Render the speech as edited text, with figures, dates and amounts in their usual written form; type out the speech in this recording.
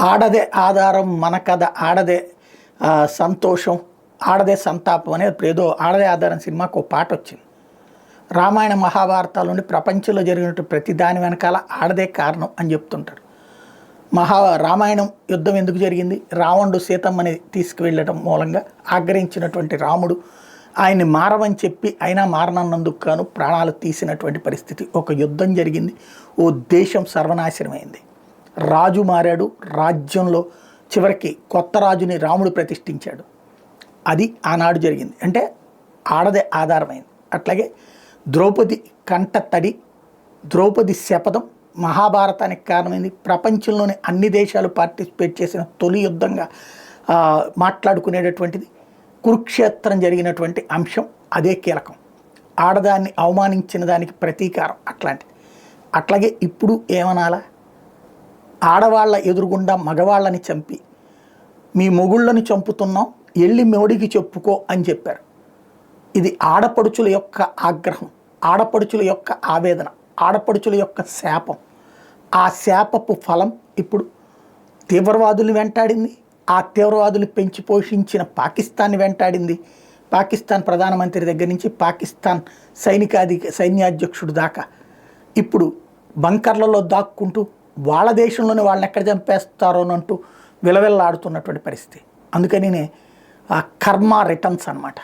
ఆడదే ఆధారం మన కథ ఆడదే సంతోషం ఆడదే సంతాపం అనేది ఇప్పుడు ఏదో ఆడదే ఆధారం సినిమాకు ఒక పాట వచ్చింది. రామాయణ మహాభారతాల నుండి ప్రపంచంలో జరిగినట్టు ప్రతి దాని వెనకాల ఆడదే కారణం అని చెప్తుంటారు. రామాయణం యుద్ధం ఎందుకు జరిగింది? రావణుడు సీతమ్మని తీసుకువెళ్ళటం మూలంగా ఆగ్రహించినటువంటి రాముడు ఆయన్ని మారవని చెప్పి అయినా మారనన్నందుకు గాను ప్రాణాలు తీసినటువంటి పరిస్థితి. ఒక యుద్ధం జరిగింది, ఓ దేశం సర్వనాశనమైంది. రాజు మారాడు, రాజ్యంలో చివరికి కొత్త రాజుని రాముడు ప్రతిష్ఠించాడు. అది ఆనాడు జరిగింది. అంటే ఆడదే ఆధారమైంది. అట్లాగే ద్రౌపది కంట తడి, ద్రౌపది శపథం మహాభారతానికి కారణమైంది. ప్రపంచంలోని అన్ని దేశాలు పార్టిసిపేట్ చేసిన తొలి యుద్ధంగా మాట్లాడుకునేటటువంటిది కురుక్షేత్రం జరిగినటువంటి అంశం. అదే కీలకం. ఆడదాన్ని అవమానించిన దానికి ప్రతీకారం అట్లాంటిది. అట్లాగే ఇప్పుడు ఏమనాలా, ఆడవాళ్ళ ఎదురుగుండా మగవాళ్ళని చంపి మీ మొగుళ్ళని చంపుతున్నాం వెళ్ళి మోడీకి చెప్పుకో అని చెప్పారు. ఇది ఆడపడుచుల యొక్క ఆగ్రహం, ఆడపడుచుల యొక్క ఆవేదన, ఆడపడుచుల యొక్క శాపం. ఆ శాపపు ఫలం ఇప్పుడు తీవ్రవాదుల్ని వెంటాడింది. ఆ తీవ్రవాదులు పెంచి పోషించిన పాకిస్తాన్ని వెంటాడింది. పాకిస్తాన్ ప్రధానమంత్రి దగ్గర నుంచి పాకిస్తాన్ సైన్యాధ్యక్షుడు దాకా ఇప్పుడు బంకర్లలో దాక్కుంటూ వాళ్ళ దేశంలోనే వాళ్ళని ఎక్కడ చంపేస్తారోనంటూ విలవిల్లాడుతున్నటువంటి పరిస్థితి. అందుకని కర్మ రిటర్న్స్ అన్నమాట.